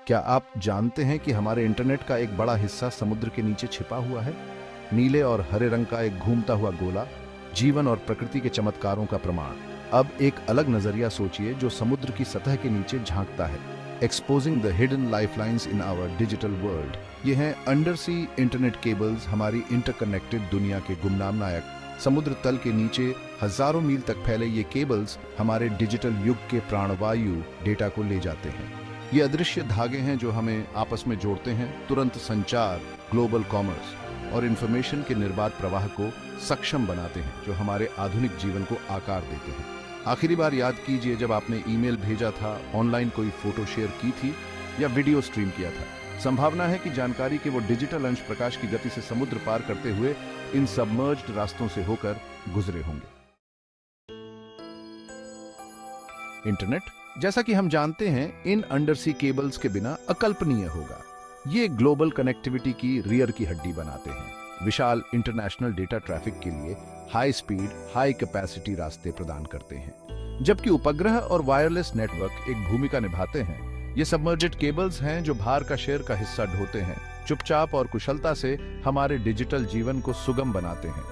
क्या आप जानते हैं कि हमारे इंटरनेट का एक बड़ा हिस्सा समुद्र के नीचे छिपा हुआ है? नीले और हरे रंग का एक घूमता हुआ गोला, जीवन और प्रकृति के चमत्कारों का प्रमाण। अब एक अलग नजरिया सोचिए जो समुद्र की सतह के नीचे झांकता है। Exposing the hidden lifelines in our digital world. ये हैं अंडर सी इंटरनेट केबल्स, हमारी इंटरकनेक्टेड दुनिया के गुमनाम नायक। समुद्र तल के नीचे हजारों मील तक फैले ये केबल्स हमारे डिजिटल युग के प्राणवायु डेटा को ले जाते हैं। ये अदृश्य धागे हैं जो हमें आपस में जोड़ते हैं, तुरंत संचार, ग्लोबल कॉमर्स और इंफॉर्मेशन के निर्बाध प्रवाह को सक्षम बनाते हैं, जो हमारे आधुनिक जीवन को आकार देते हैं। आखिरी बार याद कीजिए जब आपने ईमेल भेजा था, ऑनलाइन कोई फोटो शेयर की थी या वीडियो स्ट्रीम किया था। संभावना है कि जानकारी के वो डिजिटल अंश प्रकाश की गति से समुद्र पार करते हुए इन सबमर्ज्ड रास्तों से होकर गुजरे होंगे। इंटरनेट, जैसा कि हम जानते हैं, इन अंडरसी केबल्स के बिना अकल्पनीय होगा। ये ग्लोबल कनेक्टिविटी की रियर की हड्डी बनाते हैं, विशाल इंटरनेशनल डेटा ट्रैफिक के लिए हाई स्पीड, हाई कैपेसिटी रास्ते प्रदान करते हैं, जबकि उपग्रह और वायरलेस नेटवर्क एक भूमिका निभाते हैं। ये सबमर्जेड केबल्स हैं जो भार का शेयर का हिस्सा ढोते हैं, चुपचाप और कुशलता से हमारे डिजिटल जीवन को सुगम बनाते हैं।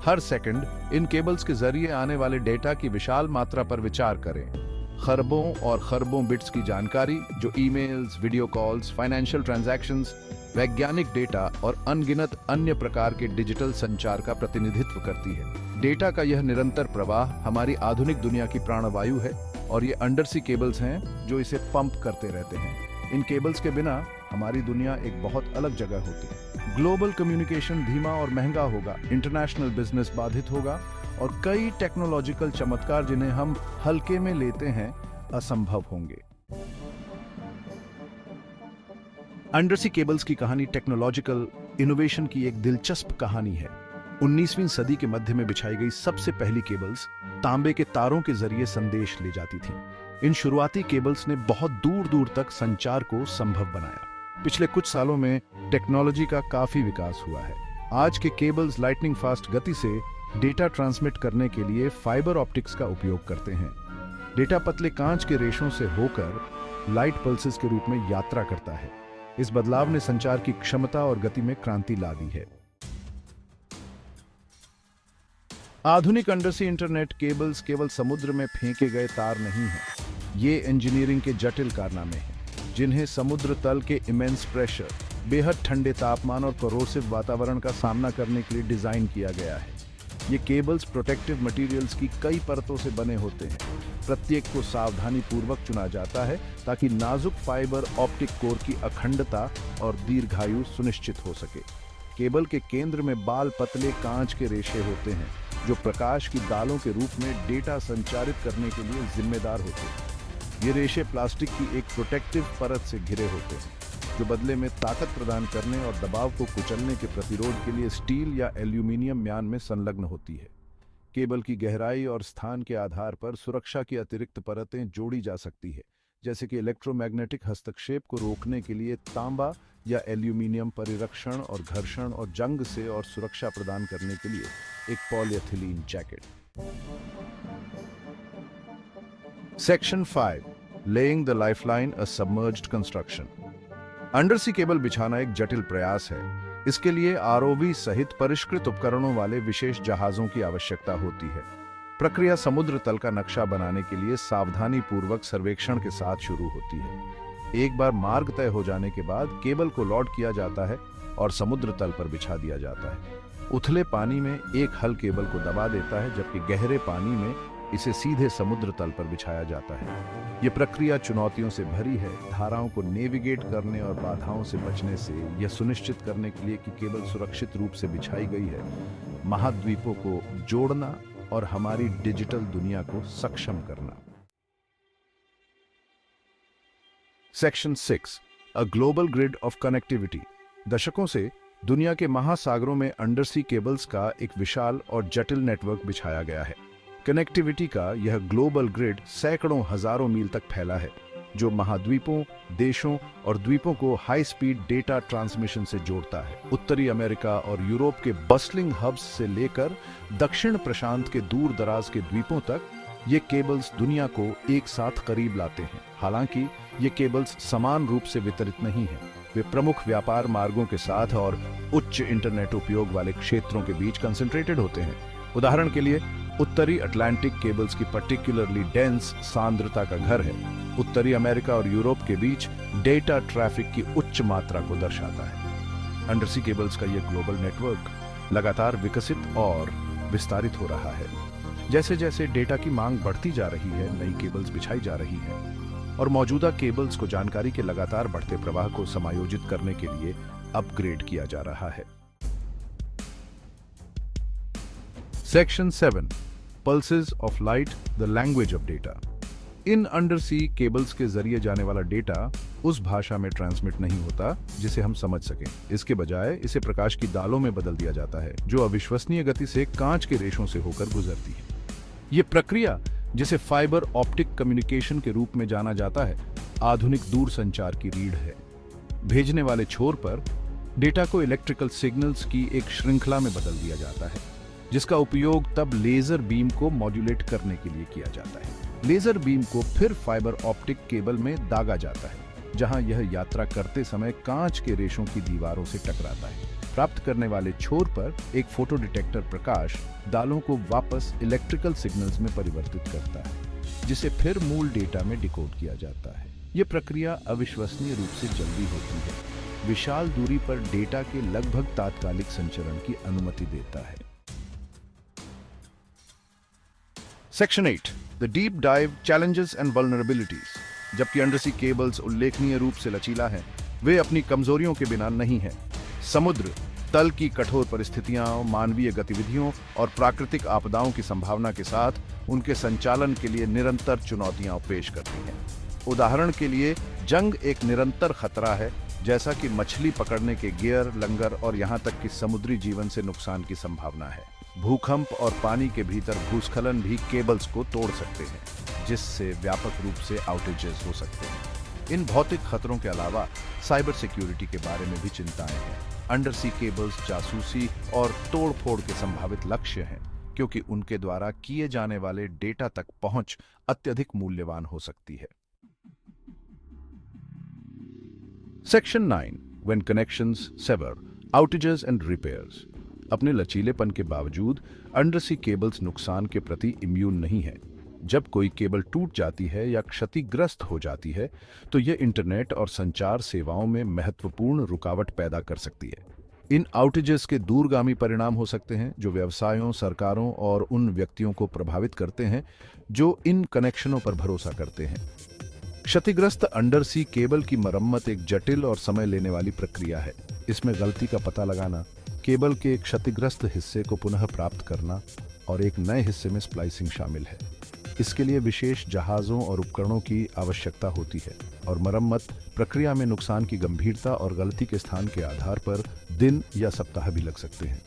हर सेकंड इन केबल्स के जरिए आने वाले डेटा की विशाल मात्रा पर विचार करें। खरबों और खरबों बिट्स की जानकारी जो emails, video calls, financial transactions, वैज्ञानिक डेटा और अनगिनत अन्य प्रकार के डिजिटल संचार का प्रतिनिधित्व करती है। डेटा का यह निरंतर प्रवाह हमारी आधुनिक दुनिया की प्राणवायु है और ये अंडरसी केबल्स हैं जो इसे पंप करते रहते हैं। इन केबल्स के बिना हमारी दुनिया एक बहुत अलग जगह होती। ग्लोबल कम्युनिकेशन धीमा और महंगा होगा, इंटरनेशनल बिजनेस बाधित होगा और कई टेक्नोलॉजिकल चमत्कार जिन्हें हम हल्के में लेते हैं असंभव होंगे। अंडरसी केबल्स की कहानी टेक्नोलॉजिकल इनोवेशन की एक दिलचस्प कहानी है। 19वीं सदी के मध्य में बिछाई गई सबसे पहली केबल्स तांबे के तारों के जरिए संदेश ले जाती थीं। इन शुरुआती केबल्स ने बहुत दूर दूर तक संचार को संभव बनाया। पिछले कुछ सालों में टेक्नोलॉजी का काफी विकास हुआ है। आज के केबल्स लाइटनिंग फास्ट गति से डेटा ट्रांसमिट करने के लिए फाइबर ऑप्टिक्स का उपयोग करते हैं। डेटा पतले कांच के रेशों से होकर लाइट पल्सेस के रूप में यात्रा करता है। इस बदलाव ने संचार की क्षमता और गति में क्रांति ला दी है। आधुनिक अंडरसी इंटरनेट केबल्स केवल समुद्र में फेंके गए तार नहीं हैं। ये इंजीनियरिंग के जटिल कारनामे हैं, जिन्हें समुद्र तल के इमेंस प्रेशर, बेहद ठंडे तापमान और कोरोसिव वातावरण का सामना करने के लिए डिजाइन किया गया है। ये केबल्स प्रोटेक्टिव मटेरियल्स की कई परतों से बने होते हैं। प्रत्येक को सावधानी पूर्वक चुना जाता है ताकि नाजुक फाइबर ऑप्टिक कोर की अखंडता और दीर्घायु सुनिश्चित हो सके। केबल के केंद्र में बाल पतले कांच के रेशे होते हैं जो प्रकाश की दालों के रूप में डेटा संचारित करने के लिए जिम्मेदार होते हैं। ये रेशे प्लास्टिक की एक प्रोटेक्टिव परत से घिरे होते हैं जो बदले में ताकत प्रदान करने और दबाव को कुचलने के प्रतिरोध के लिए स्टील या एल्यूमिनियम म्यान में संलग्न होती है। केबल की गहराई और स्थान के आधार पर सुरक्षा की अतिरिक्त परतें जोड़ी जा सकती है, जैसे कि इलेक्ट्रोमैग्नेटिक हस्तक्षेप को रोकने के लिए तांबा या एल्यूमिनियम परिरक्षण और घर्षण और जंग से और सुरक्षा प्रदान करने के लिए एक polyethylene jacket. Section 5, laying the lifeline, a submerged construction. Undersea cable बिछाना एक जटिल प्रयास है। इसके लिए आरओवी सहित परिष्कृत उपकरणों वाले विशेष जहाजों की आवश्यकता होती है। प्रक्रिया समुद्र तल का नक्शा बनाने के लिए सावधानी पूर्वक सर्वेक्षण के साथ शुरू होती है। एक बार मार्ग तय हो जाने के बाद केबल को लोड किया जाता है और समुद्र तल पर बिछा दिया जाता है। उथले पानी में एक हल केबल को दबा देता है, जबकि गहरे पानी में इसे सीधे समुद्र तल पर बिछाया जाता है। यह प्रक्रिया चुनौतियों से भरी है, धाराओं को नेविगेट करने और बाधाओं से बचने से यह सुनिश्चित करने के लिए कि केबल सुरक्षित रूप से बिछाई गई है, महाद्वीपों को जोड़ना और हमारी डिजिटल दुनिया को सक्षम करना। Section 6, a global grid of connectivity. दशकों से दुनिया के महासागरों में अंडरसी केबल्स का एक विशाल और जटिल नेटवर्क बिछाया गया है। कनेक्टिविटी का यह ग्लोबल ग्रिड सैकड़ों हजारों मील तक फैला है, जो महाद्वीपों, देशों और द्वीपों को हाई स्पीड डेटा ट्रांसमिशन से जोड़ता है। उत्तरी अमेरिका और यूरोप के बस्लिंग हब्स से लेकर दक्षिण प्रशांत के दूर दराज के द्वीपों तक ये केबल्स दुनिया को एक साथ करीब लाते हैं। हालांकि ये केबल्स समान रूप से वितरित नहीं हैं। वे प्रमुख व्यापार मार्गों के साथ और उच्च इंटरनेट उपयोग वाले क्षेत्रों के बीच कंसंट्रेटेड होते हैं। उदाहरण के लिए उत्तरी अटलांटिक केबल्स की पर्टिकुलरली डेंस सांद्रता का घर है। उत्तरी अमेरिका और यूरोप के बीच डेटा ट्रैफिक की उच्च मात्रा को दर्शाता है। अंडरसी केबल्स का यह ग्लोबल नेटवर्क लगातार विकसित और विस्तारित हो रहा है। जैसे जैसे डेटा की मांग बढ़ती जा रही है, नई केबल्स बिछाई जा रही हैं और मौजूदा केबल्स को जानकारी के लगातार बढ़ते प्रवाह को समायोजित करने के लिए अपग्रेड किया जा रहा है। Section 7 pulses of light, the language of data. In undersea cables के जरिए जाने वाला डेटा उस भाषा में ट्रांसमिट नहीं होता जिसे हम समझ सकें। इसके बजाय इसे प्रकाश की दालों में बदल दिया जाता है, जो अविश्वसनीय गति से कांच के रेशों से होकर गुजरती है। यह प्रक्रिया, जिसे फाइबर ऑप्टिक कम्युनिकेशन के रूप में जाना जाता है, आधुनिक दूरसंचार की रीढ़ है। भेजने वाले छोर पर डेटा को इलेक्ट्रिकल सिग्नल्स की एक श्रृंखला में बदल दिया जाता है, जिसका उपयोग तब लेजर बीम को मॉड्यूलेट करने के लिए किया जाता है। लेजर बीम को फिर फाइबर ऑप्टिक केबल में दागा जाता है, जहां यह यात्रा करते समय कांच के रेशों की दीवारों से टकराता है। प्राप्त करने वाले छोर पर एक फोटो डिटेक्टर प्रकाश दालों को वापस इलेक्ट्रिकल सिग्नल्स में परिवर्तित करता है, जिसे फिर मूल डेटा में डिकोड किया जाता है। यह प्रक्रिया अविश्वसनीय रूप से जल्दी होती है, विशाल दूरी पर डेटा के लगभग तात्कालिक संचरण की अनुमति देता है। Section 8 the deep dive, challenges and vulnerabilities. जबकि अंडरसी केबल्स उल्लेखनीय रूप से लचीला है, वे अपनी कमजोरियों के बिना नहीं हैं। समुद्र तल की कठोर परिस्थितियां, मानवीय गतिविधियों और प्राकृतिक आपदाओं की संभावना के साथ उनके संचालन के लिए निरंतर चुनौतियां पेश करती हैं। उदाहरण के लिए, जंग एक निरंतर खतरा है, जैसा कि मछली पकड़ने के गियर, लंगर और यहां तक कि समुद्री जीवन से नुकसान की संभावना है। भूकंप और पानी के भीतर भूस्खलन भी केबल्स को तोड़ सकते हैं, जिससे व्यापक रूप से आउटेजेस हो सकते हैं। इन भौतिक खतरों के अलावा साइबर सिक्योरिटी के बारे में भी चिंताएं हैं। अंडरसी केबल्स जासूसी और तोड़फोड़ के संभावित लक्ष्य हैं, क्योंकि उनके द्वारा किए जाने वाले डेटा तक पहुंच अत्यधिक मूल्यवान हो सकती है। Section 9 when connections sever, outages and repairs. अपने लचीलेपन के बावजूद अंडरसी केबल्स नुकसान के प्रति इम्यून नहीं है। जब कोई केबल टूट जाती है या क्षतिग्रस्त हो जाती है, तो यह इंटरनेट और संचार सेवाओं में महत्वपूर्ण रुकावट पैदा कर सकती है। इन आउटेजेस के दूरगामी परिणाम हो सकते हैं, जो व्यवसायों, सरकारों और उन व्यक्तियों को प्रभावित करते हैं जो इन कनेक्शनों पर भरोसा करते हैं। क्षतिग्रस्त अंडरसी केबल की मरम्मत एक जटिल और समय लेने वाली प्रक्रिया है। इसमें गलती का पता लगाना, केबल के क्षतिग्रस्त हिस्से को पुनः प्राप्त करना और एक नए हिस्से में स्प्लाइसिंग शामिल है। इसके लिए विशेष जहाज़ों और उपकरणों की आवश्यकता होती है और मरम्मत प्रक्रिया में नुकसान की गंभीरता और गलती के स्थान के आधार पर दिन या सप्ताह भी लग सकते हैं।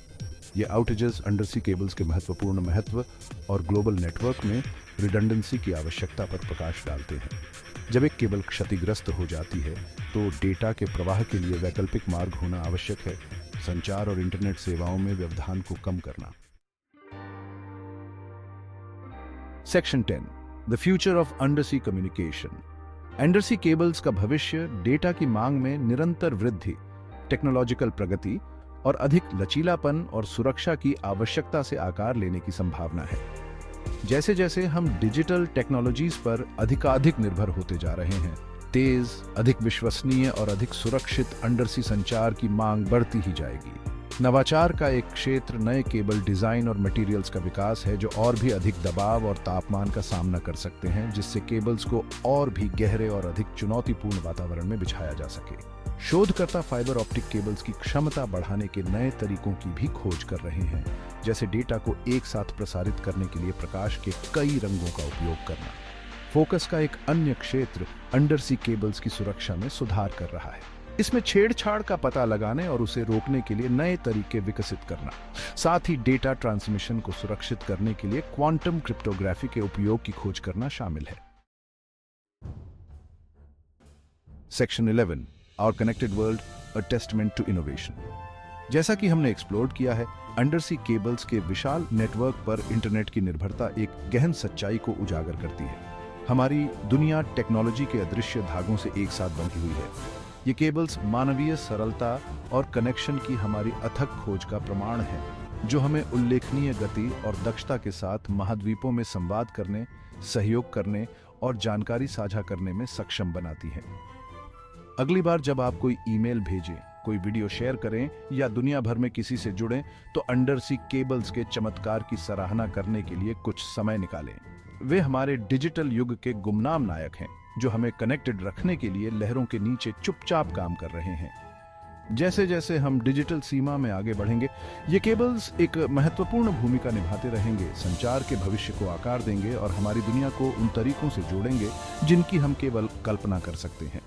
ये आउटेजेस अंडरसी केबल्स के महत्वपूर्ण महत्व और ग्लोबल नेटवर्क में रिडंडेंसी की आवश्यकता पर प्रकाश डालते हैं। जब एक केबल क्षतिग्रस्त हो जाती है, तो डेटा के प्रवाह के लिए वैकल्पिक मार्ग होना आवश्यक है। संचार और इंटरनेट सेवाओं में व्यवधान को कम करना। Section 10 the future of undersea communication. Undersea cables का भविष्य डेटा की मांग में निरंतर वृद्धि, टेक्नोलॉजिकल प्रगति और अधिक लचीलापन और सुरक्षा की आवश्यकता से आकार लेने की संभावना है। जैसे जैसे हम डिजिटल टेक्नोलॉजीज पर अधिकाधिक निर्भर होते जा रहे हैं, तेज, अधिक विश्वसनीय और अधिक सुरक्षित अंडरसी संचार की मांग बढ़ती ही जाएगी। नवाचार का एक क्षेत्र नए केबल डिजाइन और मटेरियल्स का विकास है, जो और भी अधिक दबाव और तापमान का सामना कर सकते हैं, जिससे केबल्स को और भी गहरे और अधिक चुनौतीपूर्ण वातावरण में बिछाया जा सके। शोधकर्ता फाइबर ऑप्टिक केबल्स की क्षमता बढ़ाने के नए तरीकों की भी खोज कर रहे हैं, जैसे डेटा को एक साथ प्रसारित करने के लिए प्रकाश के कई रंगों का उपयोग करना। फोकस का एक अन्य क्षेत्र अंडरसी केबल्स की सुरक्षा में सुधार कर रहा है। इसमें छेड़छाड़ का पता लगाने और उसे रोकने के लिए नए तरीके विकसित करना, साथ ही डेटा ट्रांसमिशन को सुरक्षित करने के लिए क्वांटम क्रिप्टोग्राफी के उपयोग की खोज करना शामिल है। Section 11 our connected world, a testament to innovation. जैसा कि हमने एक्सप्लोर किया है, अंडरसी केबल्स के विशाल नेटवर्क पर इंटरनेट की निर्भरता एक गहन सच्चाई को उजागर करती है। हमारी दुनिया टेक्नोलॉजी के अदृश्य धागों से एक साथ बंधी हुई है। ये केबल्स मानवीय सरलता और कनेक्शन की हमारी अथक खोज का प्रमाण है, जो हमें उल्लेखनीय गति और दक्षता के साथ महाद्वीपों में संवाद करने, सहयोग करने और जानकारी साझा करने में सक्षम बनाती है। अगली बार जब आप कोई ईमेल भेजें, कोई वीडियो शेयर करें या दुनिया भर में किसी से जुड़ें, तो अंडरसी केबल्स के चमत्कार की सराहना करने के लिए कुछ समय निकालें। वे हमारे डिजिटल युग के गुमनाम नायक हैं, जो हमें कनेक्टेड रखने के लिए लहरों के नीचे चुपचाप काम कर रहे हैं। जैसे जैसे हम डिजिटल सीमा में आगे बढ़ेंगे, ये केबल्स एक महत्वपूर्ण भूमिका निभाते रहेंगे, संचार के भविष्य को आकार देंगे और हमारी दुनिया को उन तरीकों से जोड़ेंगे जिनकी हम केवल कल्पना कर सकते हैं।